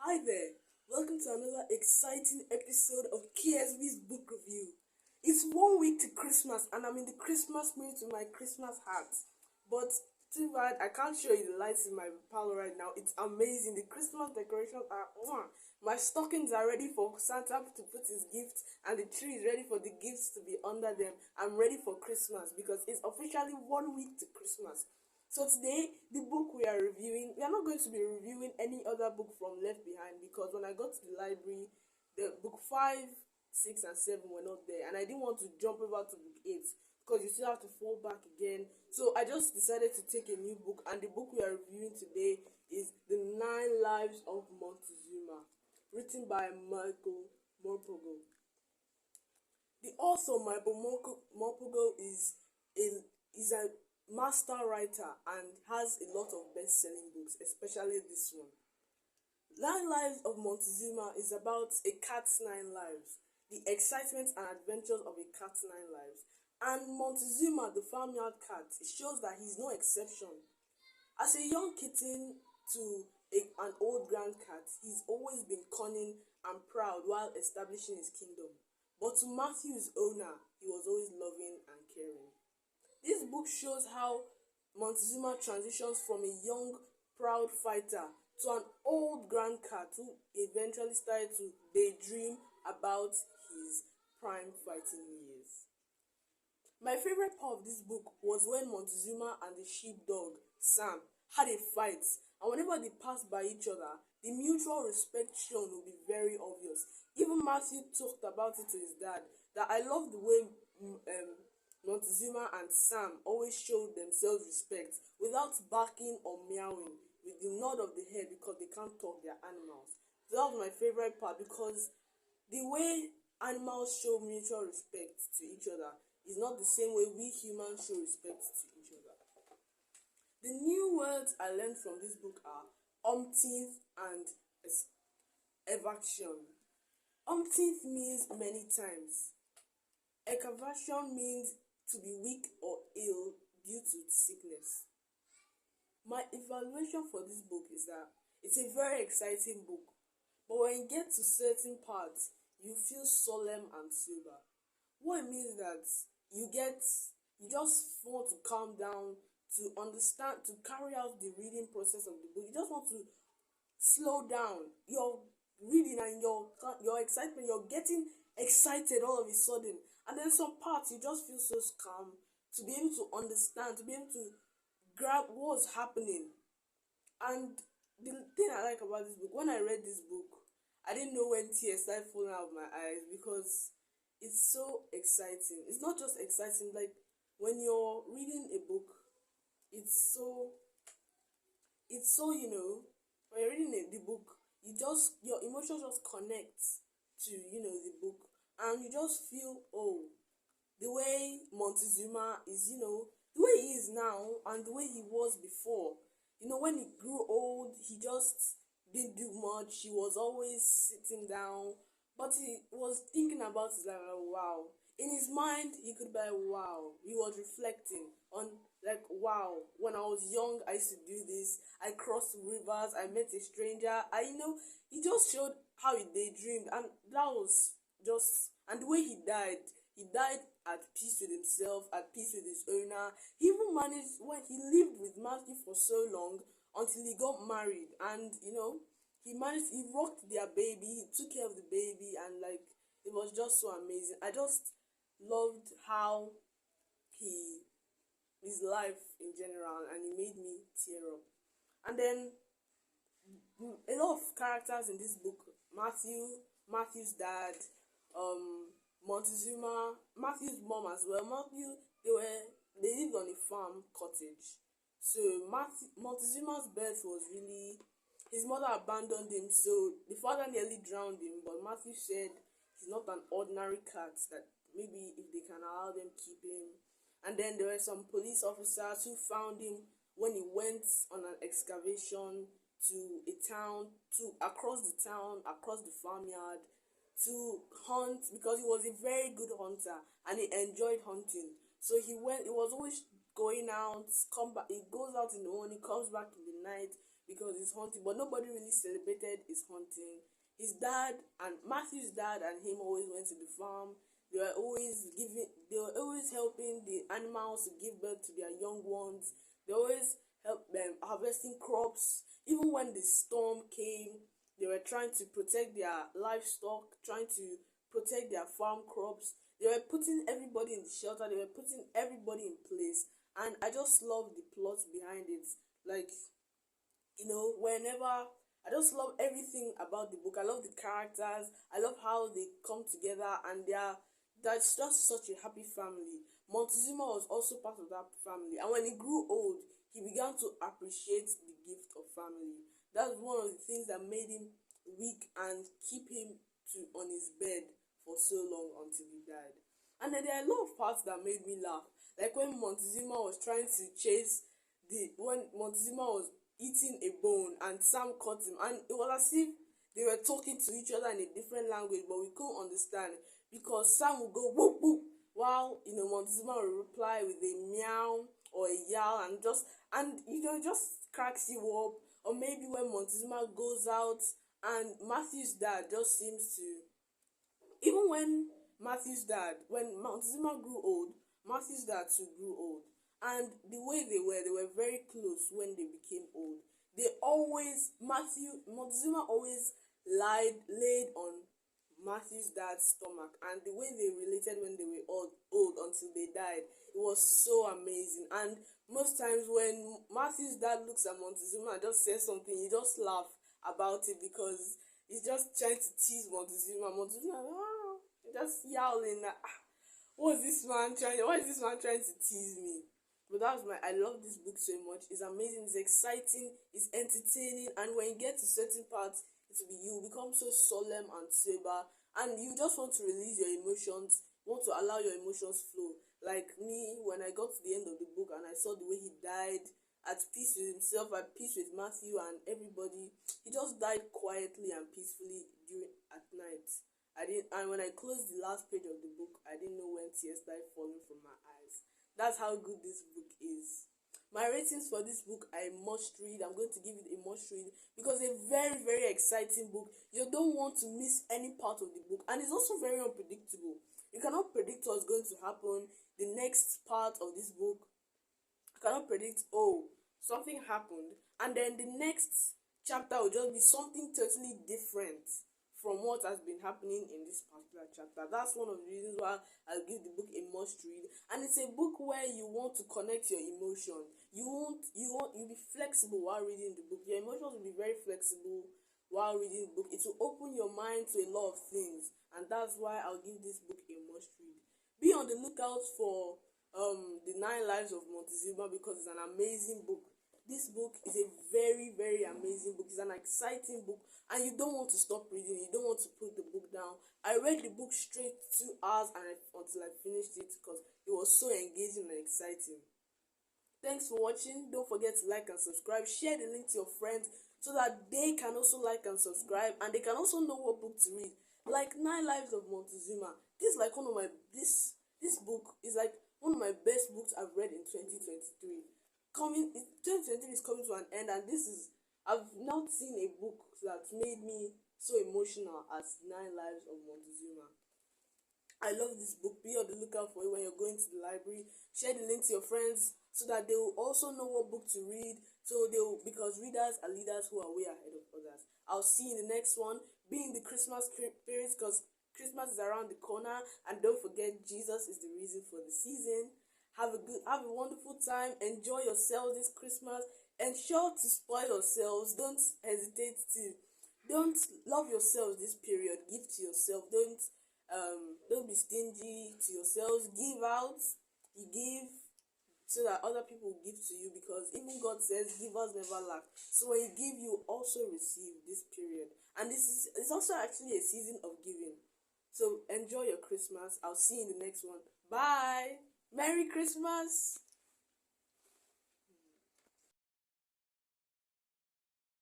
Hi there, welcome to another exciting episode of KSB'S book review. It's 1 week to Christmas and I'm in the Christmas mood with my Christmas hat. But too bad I can't show you the lights in my parlor right now. It's amazing. The Christmas decorations are my stockings are ready for Santa to put his gifts and the tree is ready for the gifts to be under them. I'm ready for Christmas because it's officially 1 week to Christmas. So today, the book we are reviewing, we are not going to be reviewing any other book from Left Behind because when I got to the library, the book 5, 6, and 7 were not there, and I didn't want to jump over to book 8 because you still have to fall back again. So I just decided to take a new book, and the book we are reviewing today is The 9 Lives of Montezuma, written by Michael Morpurgo. The author Michael Morpurgo is a master writer and has a lot of best-selling books, especially this one. 9 Lives of Montezuma is about a cat's 9 lives, the excitement and adventures of a cat's 9 lives. And Montezuma, the farmyard cat, it shows that he's no exception. As a young kitten to an old grand cat, he's always been cunning and proud while establishing his kingdom. But to Matthew's owner, he was always loving and caring. This book shows how Montezuma transitions from a young, proud fighter to an old grand cat who eventually started to daydream about his prime fighting years. My favorite part of this book was when Montezuma and the sheepdog, Sam, had a fight, and whenever they passed by each other, the mutual respect shown would be very obvious. Even Matthew talked about it to his dad, that I love the way Montezuma and Sam always showed themselves respect without barking or meowing, with the nod of the head because they can't talk, their animals. So that was my favorite part because the way animals show mutual respect to each other is not the same way we humans show respect to each other. The new words I learned from this book are umpteenth and evaction. Umpteenth means many times. Ekavation means to be weak or ill due to sickness. My evaluation for this book is that it's a very exciting book, but when you get to certain parts, you feel solemn and sober. What it means that you just want to calm down, to understand, to carry out the reading process of the book. You just want to slow down your reading and your excitement. You're getting excited all of a sudden, and then some parts you just feel so calm to be able to understand, to be able to grab what's happening. And the thing I like about this book, when I read this book, I didn't know when tears started falling out of my eyes because it's so exciting. It's not just exciting, like when you're reading a book, it's so when you're reading the book, your emotions just connect to the book, and you just feel, oh, the way Montezuma is, the way he is now and the way he was before. When he grew old, he just didn't do much. He was always sitting down, but he was thinking about his life, like, wow. In his mind, he could be like, wow. He was reflecting on, like, wow, when I was young, I used to do this. I crossed rivers. I met a stranger. He just showed how he daydreamed, and that was just, and the way he died at peace with himself, at peace with his owner. He even managed, when he lived with Matthew for so long until he got married, and he rocked their baby, he took care of the baby, and like it was just so amazing. I just loved how his life in general, and it made me tear up. And then a lot of characters in this book: Matthew's dad, Montezuma, Matthew's mom as well. They lived on a farm cottage. So Montezuma's birth was really, his mother abandoned him, so the father nearly drowned him. But Matthew said he's not an ordinary cat, that maybe if they can allow them, keep him. And then there were some police officers who found him when he went on an excavation to a town, across the farmyard, to hunt, because he was a very good hunter and he enjoyed hunting. So he was always going out, come back. He goes out in the morning, comes back in the night because it's hunting, but nobody really celebrated his hunting. His dad and Matthew's dad and him always went to the farm. They were always helping the animals to give birth to their young ones. They always help them harvesting crops. Even when the storm came, they were trying to protect their livestock, trying to protect their farm crops. They were putting everybody in the shelter. They were putting everybody in place. And I just love the plot behind it. Like, whenever I just love everything about the book. I love the characters. I love how they come together, and that's just such a happy family. Montezuma was also part of that family, and when he grew old, he began to appreciate the gift of family. That's one of the things that made him weak and keep him on his bed for so long until he died. And then there are a lot of parts that made me laugh, like when Montezuma was trying to chase when Montezuma was eating a bone and Sam caught him, and it was as if they were talking to each other in a different language, but we couldn't understand because Sam would go whoop whoop while Montezuma would reply with a meow or a yowl, and it just cracks you up. Or maybe when Montezuma goes out and Matthew's dad just seems to, even when Montezuma grew old, Matthew's dad too grew old. And the way they were very close when they became old. Montezuma always laid on Matthew's dad's stomach, and the way they related when they were old until they died, it was so amazing. And most times when Matthew's dad looks at Montezuma and just says something, you just laugh about it because he's just trying to tease Montezuma. Montezuma, just yowling, what is this man trying to tease me? But I love this book so much. It's amazing, it's exciting, it's entertaining, and when you get to certain parts, you become so solemn and sober, and you just want to release your emotions, want to allow your emotions flow. Like me, when I got to the end of the book and I saw the way he died, at peace with himself, at peace with Matthew and everybody, he just died quietly and peacefully at night. And when I closed the last page of the book, I didn't know when tears started falling from my eyes. That's how good this book is. My ratings for this book are a must read. I'm going to give it a must read because it's a very, very exciting book. You don't want to miss any part of the book, and it's also very unpredictable. You cannot predict what's going to happen. The next part of this book, you cannot predict, something happened, and then the next chapter will just be something totally different from what has been happening in this particular chapter. That's one of the reasons why I'll give the book a must read. And it's a book where you want to connect your emotion. You'll be flexible while reading the book. Your emotions will be very flexible while reading the book. It will open your mind to a lot of things, and that's why I'll give this book a must read. Be on the lookout for the 9 Lives of Montezuma because it's an amazing book. This book is a very, very amazing book. It's an exciting book, and you don't want to stop reading. You don't want to put the book down. I read the book straight 2 hours until I finished it because it was so engaging and exciting. Thanks for watching. Don't forget to like and subscribe. Share the link to your friends so that they can also like and subscribe, and they can also know what book to read. Like 9 Lives of Montezuma. This book is like one of my best books I've read in 2023. 2023 is coming to an end, and I've not seen a book that made me so emotional as 9 Lives of Montezuma. I love this book. Be on the lookout for it when you're going to the library. Share the link to your friends so that they will also know what book to read. Because readers are leaders who are way ahead of others. I'll see you in the next one. Be in the Christmas spirit because Christmas is around the corner, and don't forget Jesus is the reason for the season. Have a wonderful time. Enjoy yourselves this Christmas. Ensure to spoil yourselves. Don't love yourselves this period. Give to yourself. Don't be stingy to yourselves. Give out. You give so that other people will give to you, because even God says givers never lack. So when you give, you also receive this period. And it's also actually a season of giving. So enjoy your Christmas. I'll see you in the next one. Bye. Merry Christmas!